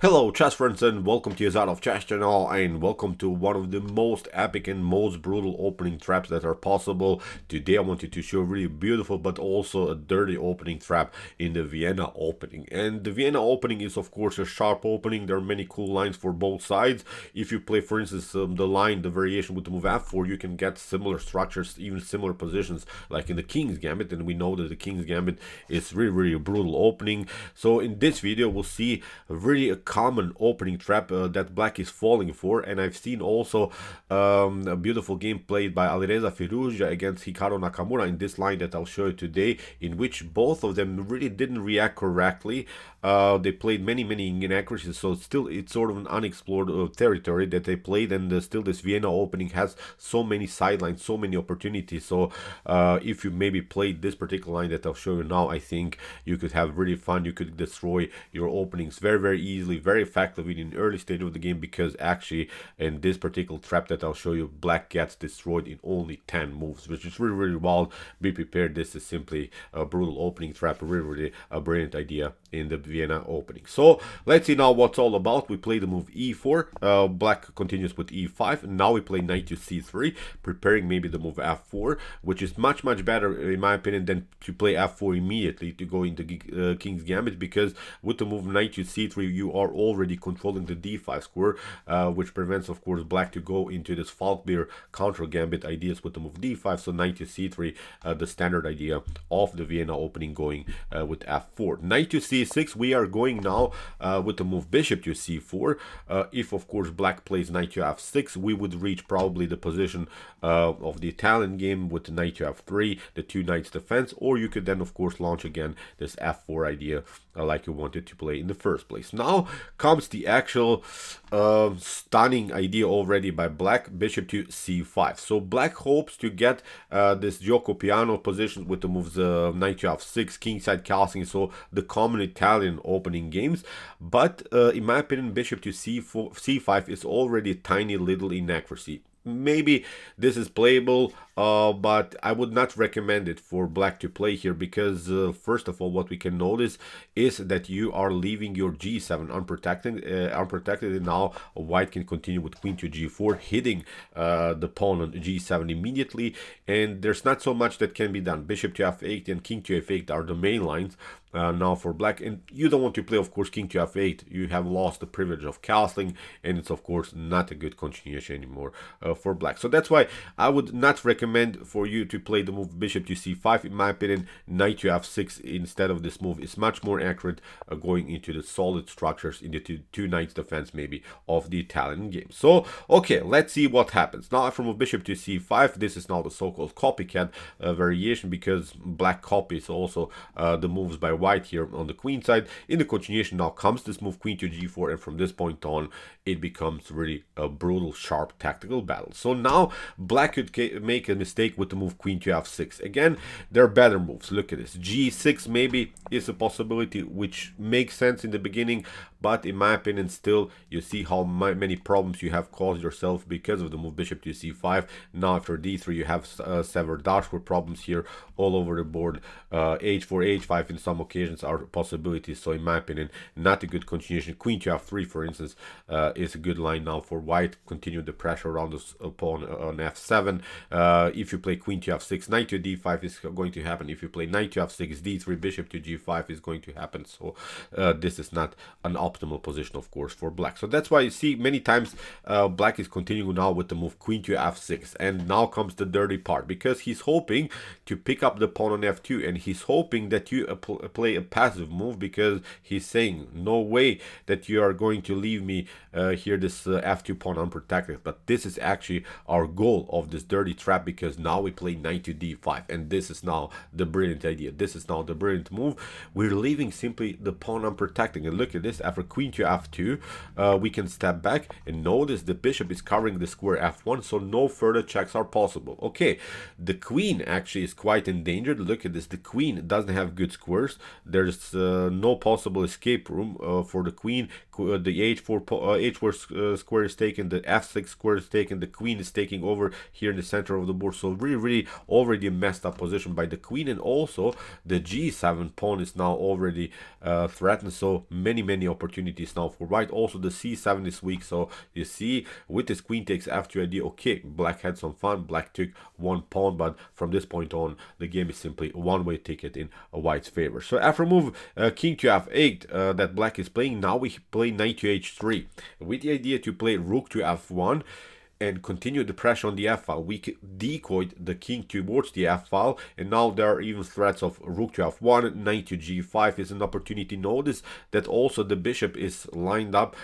Hello chess friends and welcome to your Out of Chess channel and welcome to one of the most epic and most brutal opening traps that are possible. Today I wanted to show a really beautiful but also a dirty opening trap in the Vienna Opening. And the Vienna Opening is of course a sharp opening. There are many cool lines for both sides. If you play for instance the variation with the move f4, you can get similar structures, even similar positions like in the King's Gambit, and we know that the King's Gambit is really a brutal opening. So in this video we'll see really a common opening trap that black is falling for, and I've seen also a beautiful game played by Alireza Firouzja against Hikaru Nakamura in this line that I'll show you today, in which both of them really didn't react correctly. They played many inaccuracies, so still it's sort of an unexplored territory that they played, and still this Vienna Opening has so many sidelines, so many opportunities. So if you maybe played this particular line that I'll show you now, I think you could have really fun. You could destroy your openings very easily, very effectively in the early stage of the game, because actually in this particular trap that I'll show you, black gets destroyed in only 10 moves, which is really wild. Be prepared, this is simply a brutal opening trap, really a brilliant idea in the Vienna Opening. So let's see now what's all about. We play the move e4, black continues with e5, and now we play knight to c3, preparing maybe the move f4, which is much better in my opinion than to play f4 immediately to go into King's Gambit, because with the move knight to c3 you are already controlling the d5 square, which prevents of course black to go into this Falkbeer counter gambit ideas with the move d5. So knight to c3, the standard idea of the Vienna Opening, going with f4. Knight to c6, we are going now with the move bishop to c4. If of course black plays knight to f6, we would reach probably the position of the Italian game with the knight to f3, the two knights defense, or you could then of course launch again this f4 idea like you wanted to play in the first place. Now comes the actual stunning idea already by black, bishop to c5. So black hopes to get this Gioco Piano position with the moves knight to f6, kingside castling, so the common Italian opening games. But in my opinion, bishop to c5 is already a tiny little inaccuracy. Maybe this is playable, but I would not recommend it for black to play here, because first of all, what we can notice is that you are leaving your g7 unprotected, and now white can continue with queen to g4, hitting the pawn on g7 immediately, and there's not so much that can be done. Bishop to f8 and king to f8 are the main lines now for black, and you don't want to play of course king to f8. You have lost the privilege of castling, and it's of course not a good continuation anymore for black. So that's why I would not recommend for you to play the move bishop to c5. In my opinion, knight to f6 instead of this move is much more accurate, going into the solid structures in the two knights defense maybe of the Italian game. So okay, let's see what happens. Now from a bishop to c5, this is now the so-called copycat variation, because black copies also the moves by white here on the queen side. In the continuation now comes this move queen to g4, and from this point on it becomes really a brutal sharp tactical battle. So now black could make a mistake with the move queen to f6. Again, there are better moves. Look at this, g6 maybe is a possibility, which makes sense in the beginning, but in my opinion still you see how many problems you have caused yourself because of the move bishop to c5. Now after d3 you have several dashboard problems here all over the board. h4, h5 in some occasions are possibilities, so in my opinion not a good continuation. Queen to f3 for instance is a good line now for white. Continue the pressure around this pawn on f7. If you play queen to f6, knight to d5 is going to happen. If you play knight to f6, d3, bishop to g5 is going to happen. So this is not an optimal position of course for black. So that's why you see many times black is continuing now with the move queen to f6, and now comes the dirty part, because he's hoping to pick up the pawn on f2, and he's hoping that you play a passive move, because he's saying no way that you are going to leave me here this f2 pawn unprotected. But this is actually our goal of this dirty trap, because now we play knight to d5, and this is now the brilliant idea. This is now the brilliant move. We're leaving simply the pawn unprotected, and look at this. After queen to f2, we can step back, and notice the bishop is covering the square f1, so no further checks are possible. Okay, the queen actually is quite endangered. Look at this, the queen doesn't have good squares, there's no possible escape room for the queen. The h4 square is taken, the f6 square is taken, the queen is taking over here in the center of the board. So really already messed up position by the queen, and also the g7 pawn is now already threatened. So many opportunities now for white. Also the c7 is weak. So you see with this queen takes f2 idea, okay, black had some fun, black took one pawn, but from this point on the game is simply a one-way ticket in a white's favor. So after move king to f8 that black is playing, now we play knight to h3 with the idea to play rook to f1 and continue the pressure on the f file. We decoyed the king towards the f file, and now there are even threats of rook to f1, knight to g5 is an opportunity. Notice that also the bishop is lined up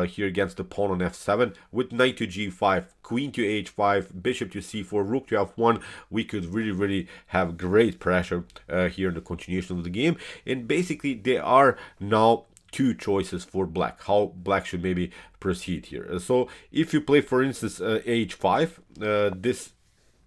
here against the pawn on f7 with knight to g5, queen to h5, bishop to c4, rook to f1. We could really have great pressure here in the continuation of the game, and basically there are now two choices for black, how black should maybe proceed here. So if you play, for instance, h5, this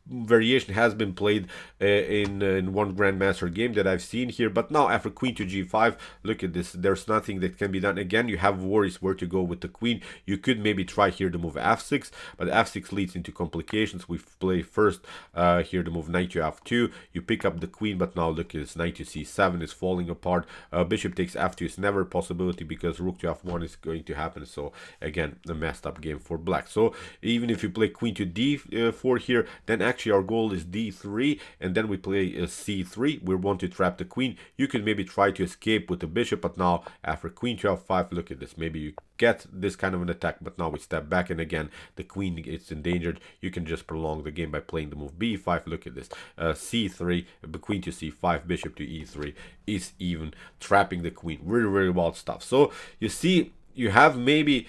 variation has been played in one grandmaster game that I've seen here, but now after queen to g5, look at this, there's nothing that can be done. Again, you have worries where to go with the queen. You could maybe try here to move f6, but f6 leads into complications. We play first here to move knight to f2, you pick up the queen, but now look at this, knight to c7 is falling apart. Bishop takes f2 is never a possibility because rook to f1 is going to happen. So again, a messed up game for black. So even if you play queen to d4 here, then actually our goal is d3, and then we play c3. We want to trap the queen. You can maybe try to escape with the bishop, but now after queen to f5, look at this, maybe you get this kind of an attack, but now we step back, and again the queen is endangered. You can just prolong the game by playing the move b5. Look at this, c3, queen to c5, bishop to e3 is even trapping the queen. Really wild stuff. So you see, you have maybe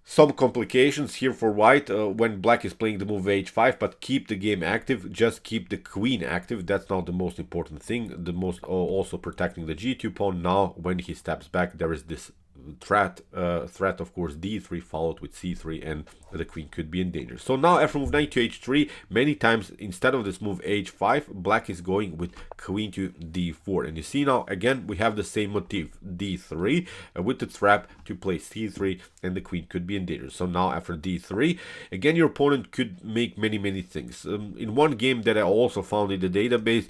some complications here for white when black is playing the move h5, but keep the game active, just keep the queen active. That's not the most important thing. The most also protecting the g2 pawn. Now when he steps back, there is this threat of course d3 followed with c3, and the queen could be in danger. So now after move knight to h3, many times instead of this move h5, black is going with queen to d4, and you see now again we have the same motif, d3 with the trap to play c3, and the queen could be in danger. So now after d3, again your opponent could make many things. In one game that I also found in the database,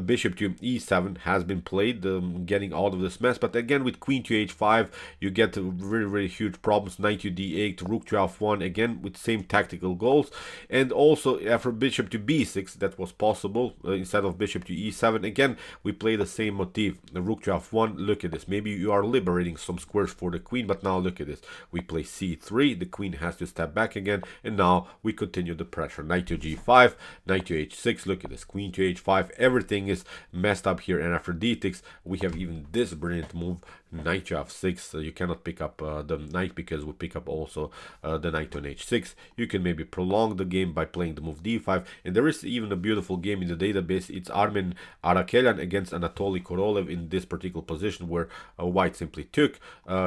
bishop to e7 has been played, getting out of this mess, but again with queen to h5 you get very huge problems. Knight to d8, rook to f1, again with same tactical goals. And also after bishop to b6, that was possible instead of bishop to e7. Again we play the same motif, the rook to f1. Look at this, maybe you are liberating some squares for the queen, but now look at this, we play c3, the queen has to step back again, and now we continue the pressure. Knight to g5, knight to h6, look at this, queen to h5, everything is messed up here. And after d6 we have even this brilliant move, knight to f6. So you cannot pick up the knight because we pick up also the knight on h6. You can maybe prolong the game by playing the move d5, and there is even a beautiful game in the database. It's Armen Arakelian against Anatoly Korolev in this particular position, where white simply took.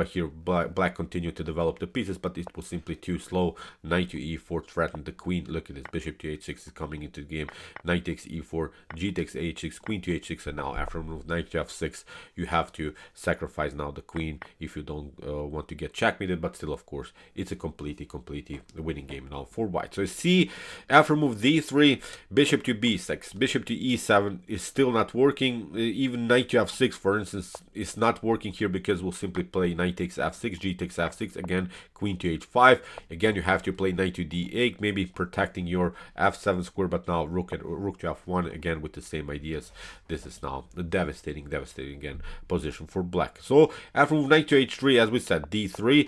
Here black continued to develop the pieces, but it was simply too slow. Knight to e4 threatened the queen. Look at this, bishop to h6 is coming into the game, knight takes e4, g takes h6, queen to h6, and now after move knight to f6 you have to sacrifice now the queen if you don't want to get checkmated, but still of course it's a completely winning game now for white. So you see, after move d3, bishop to b6, bishop to e7 is still not working. Even knight to f6 for instance is not working here because we'll simply play knight takes f6, g takes f6, again queen to h5, again you have to play knight to d8, maybe protecting your f7 square, but now rook to f1, again with the same ideas. This is now a devastating again position for black. So after move knight to h3, as we said, d3,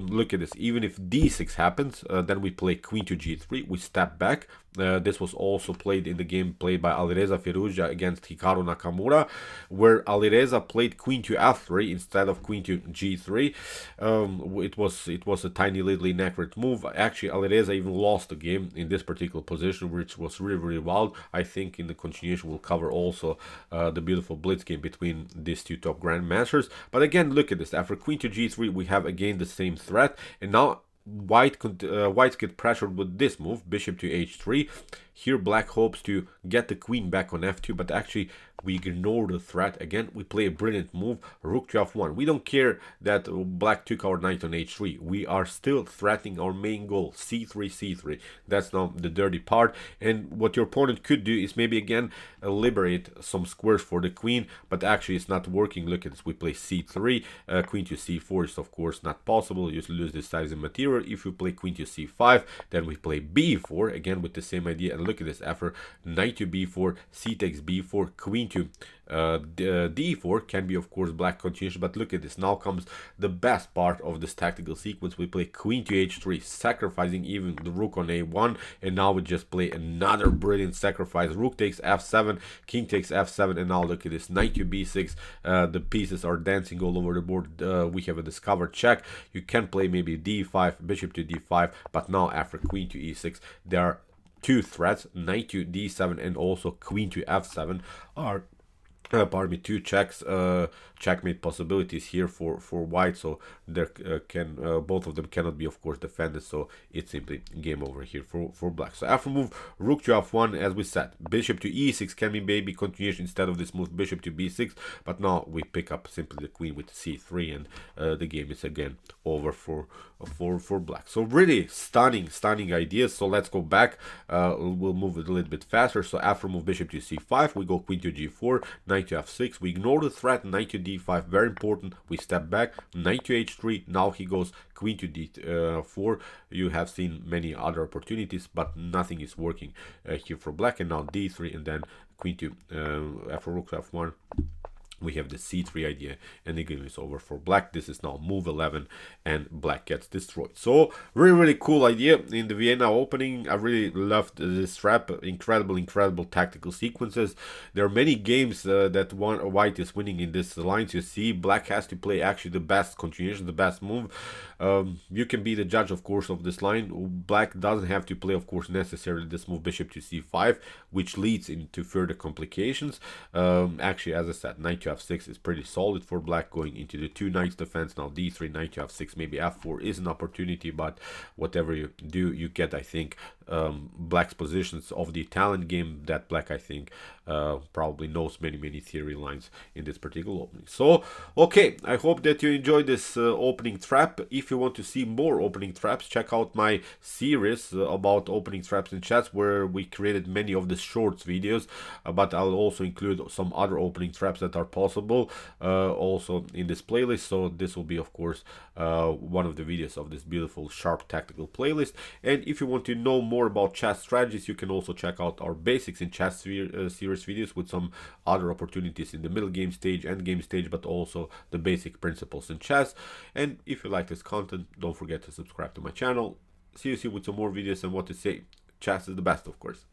look at this, even if d6 happens, then we play queen to g3, we step back. This was also played in the game played by Alireza Firouzja against Hikaru Nakamura, where Alireza played queen to f3 instead of queen to g3. It was a tiny little inaccurate move. Actually, Alireza even lost the game in this particular position, which was really wild. I think in the continuation we'll cover also the beautiful blitz game between these two top grandmasters. But again, look at this. After queen to g3, we have again the same threat, and now whites get pressured with this move, bishop to h3. Here black hopes to get the queen back on f2, but actually we ignore the threat. Again, we play a brilliant move, rook to f1. We don't care that black took our knight on h3. We are still threatening our main goal, c3, c3. That's now the dirty part. And what your opponent could do is maybe again liberate some squares for the queen, but actually it's not working. Look at this, we play c3, queen to c4 is of course not possible. You lose this size of material. If you play queen to c5, then we play b4, again with the same idea. And look at this, after knight to b4, c takes b4, queen to d4 can be of course black continuation, but look at this, now comes the best part of this tactical sequence. We play queen to h3, sacrificing even the rook on a1, and now we just play another brilliant sacrifice. Rook takes f7, king takes f7, and now look at this, knight to b6. The pieces are dancing all over the board. We have a discovered check. You can play maybe d5, bishop to d5, but now after queen to e6, there are two threats, knight to d7 and also queen to f7 are pardon me, two checkmate possibilities here for white. So there can both of them cannot be of course defended, so it's simply game over here for black. So after move rook to f1, as we said, bishop to e6 can be maybe continuation instead of this move bishop to b6, but now we pick up simply the queen with c3, and the game is again over for black. So really stunning ideas. So let's go back, we'll move it a little bit faster. So after move bishop to c5, we go queen to g4, knight to f6, we ignore the threat, knight to d5, very important, we step back, knight to h3, now he goes queen to d4. You have seen many other opportunities, but nothing is working here for black, and now d3, and then queen to after rook to f1, we have the c3 idea, and the game is over for black. This is now move 11, and black gets destroyed. So really cool idea in the Vienna opening. I really loved this trap. Incredible tactical sequences. There are many games that white is winning in this lines. You see, black has to play actually the best continuation, the best move. You can be the judge of course of this line. Black doesn't have to play of course necessarily this move bishop to c5, which leads into further complications. Actually, as I said, knight to f6 is pretty solid for black, going into the two knights defense. Now d3, knight to f6, maybe f4 is an opportunity, but whatever you do, you get, I think, black's positions of the Italian game that black, I think, probably knows many theory lines in this particular opening. So okay, I hope that you enjoyed this opening trap. If you want to see more opening traps, check out my series about opening traps in chess, where we created many of the shorts videos, but I'll also include some other opening traps that are possible also in this playlist. So this will be of course one of the videos of this beautiful sharp tactical playlist. And if you want to know more about chess strategies, you can also check out our basics in chess series videos with some other opportunities in the middle game stage, end game stage, but also the basic principles in chess. And if you like this content, don't forget to subscribe to my channel. See you soon with some more videos, and what to say, chess is the best, of course.